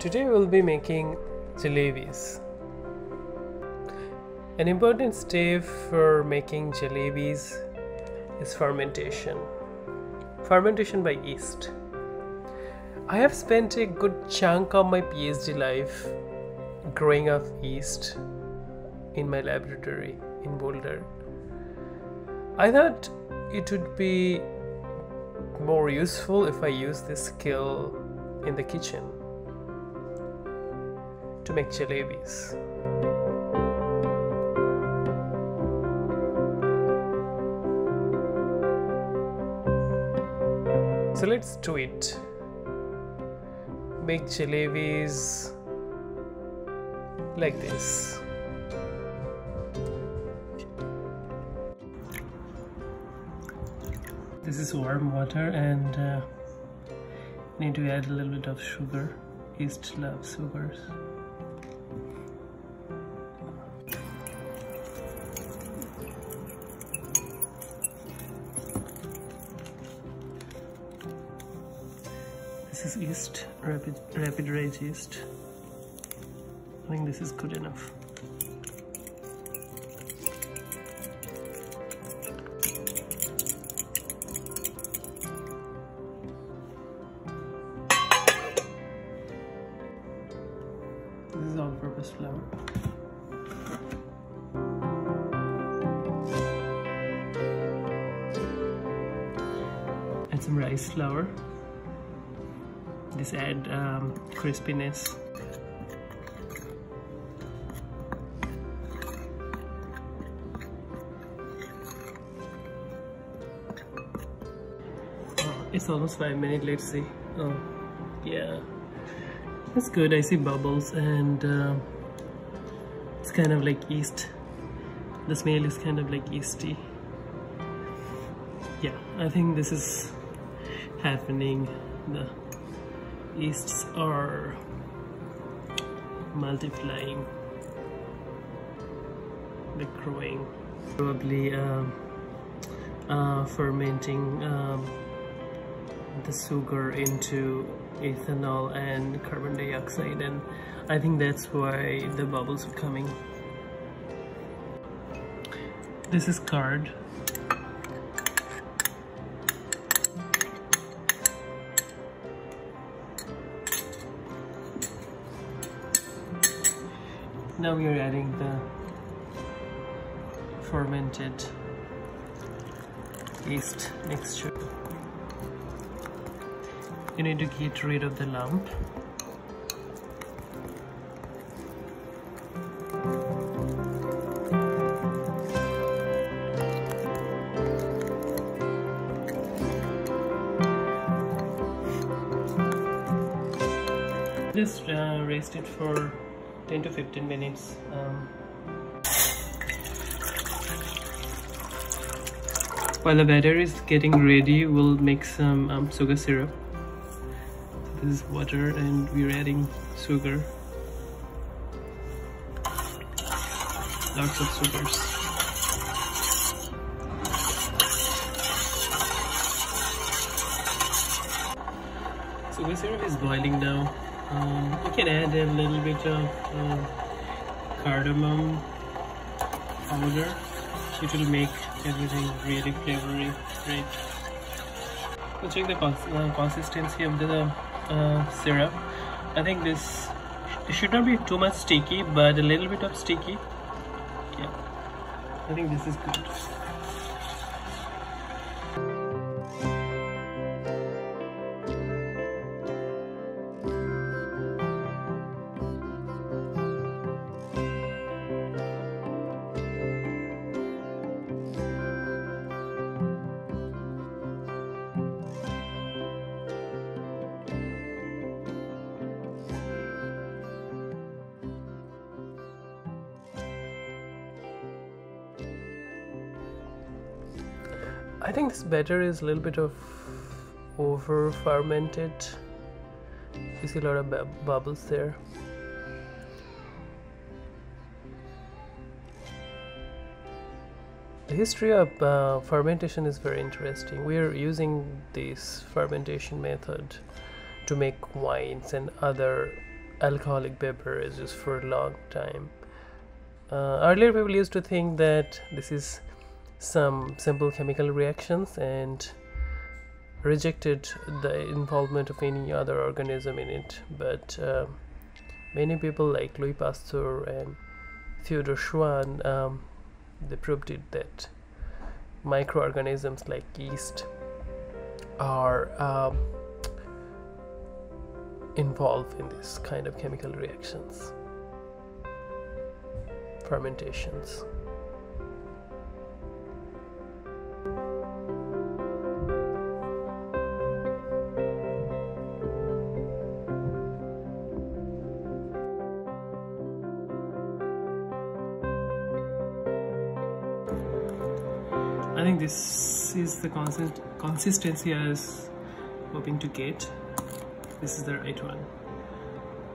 Today we'll be making jalebis. An important step for making jalebis is fermentation. Fermentation by yeast. I have spent a good chunk of my PhD life growing up yeast in my laboratory in Boulder. I thought it would be more useful if I use this skill in the kitchen to make jalebis. So let's do it. Make jalebis like this. This is warm water and need to add a little bit of sugar. Yeast loves sugars. This is yeast, rapid rise yeast. I think this is good enough. This is all-purpose flour. Add some rice flour. This add crispiness. It's almost 5 minutes. Let's see. Oh, yeah. That's good. I see bubbles and it's kind of like yeast. The smell is kind of like yeasty. Yeah, I think this is happening. The yeasts are multiplying, they're growing. Probably fermenting the sugar into ethanol and carbon dioxide, and I think that's why the bubbles are coming. This is curd. Now we are adding the fermented yeast mixture. You need to get rid of the lump. Just rest it for 10 to 15 minutes. While the batter is getting ready, we'll make some sugar syrup. So this is water and we're adding sugar. Lots of sugars. Sugar syrup is boiling now. You can add a little bit of cardamom powder. It will make everything really flavory, great. So check the consistency of the syrup. I think it should not be too much sticky, but a little bit of sticky. Yeah, I think this is good. I think this batter is a little bit of over fermented. You see a lot of bubbles there. The history of fermentation is very interesting. We are using this fermentation method to make wines and other alcoholic beverages for a long time. Earlier people used to think that this is some simple chemical reactions and rejected the involvement of any other organism in it, but many people like Louis Pasteur and Theodor Schwann, they proved it that microorganisms like yeast are involved in this kind of chemical reactions, fermentations. I think this is the consistency I was hoping to get. This is the right one.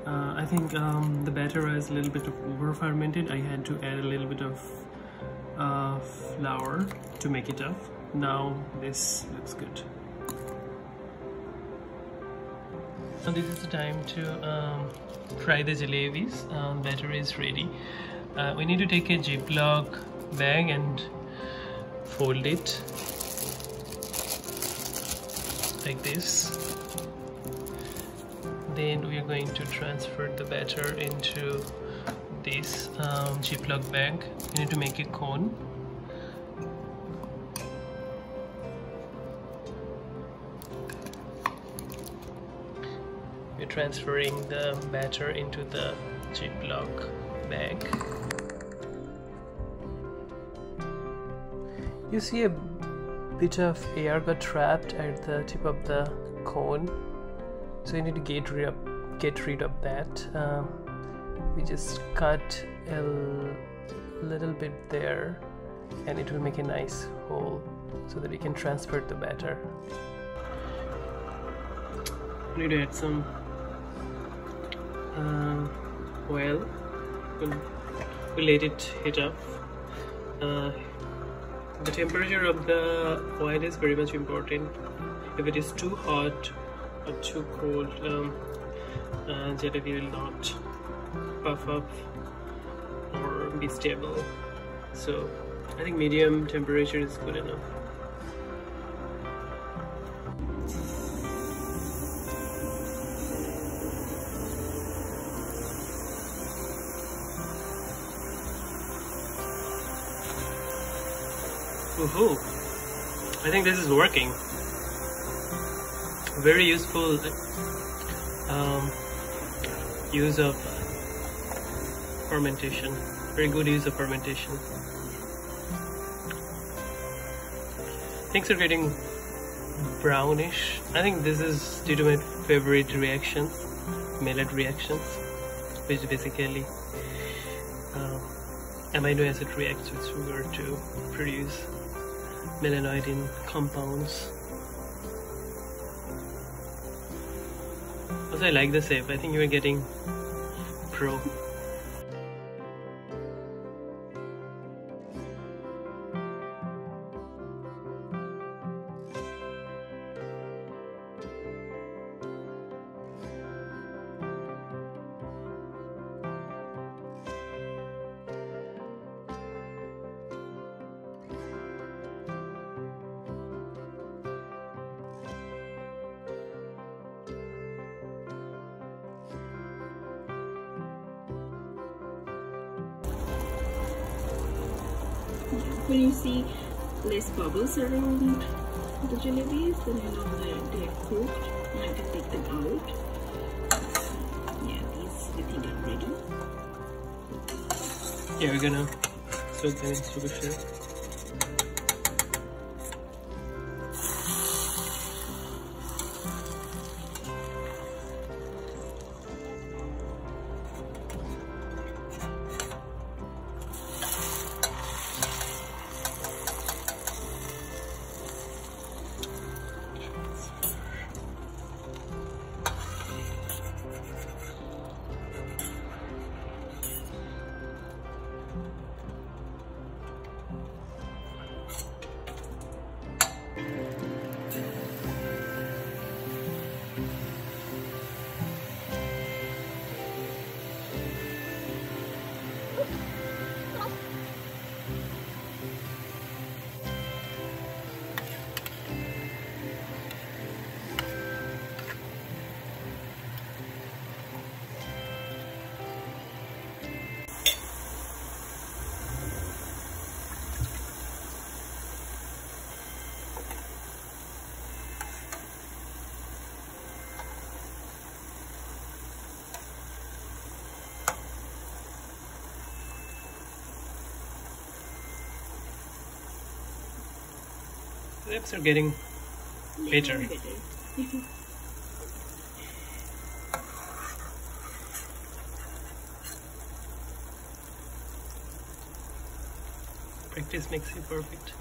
I think the batter was a little bit over fermented. I had to add a little bit of flour to make it up. Now this looks good. So this is the time to fry the jalebis. Batter is ready. We need to take a Ziploc bag and fold it like this. Then we are going to transfer the batter into this Ziploc bag. You need to make a cone. We're transferring the batter into the Ziploc bag. You see a bit of air got trapped at the tip of the cone, so you need to get rid of that. We just cut a little bit there, and it will make a nice hole so that we can transfer the batter. We need to add some oil. We'll let it heat up. The temperature of the oil is very much important. If it is too hot or too cold, jalebi will not puff up or be stable. So I think medium temperature is good enough. Woohoo! I think this is working. Very useful use of fermentation. Very good use of fermentation. Things are getting brownish. I think this is due to my favorite reaction, millet reactions, which basically amino acid reacts with sugar to produce melanoidin compounds. Also, I like the shape. I think you are getting pro. When you see less bubbles around the jalebis, then you know that they are cooked and I can take them out. Yeah, these I think are ready. Yeah, we're gonna soak them in sugar syrup. lips are getting bitter. Practice makes you perfect.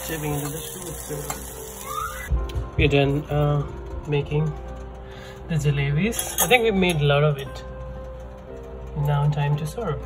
Dipping into the soup. We're done making the jalebis. I think we've made a lot of it. Now time to serve.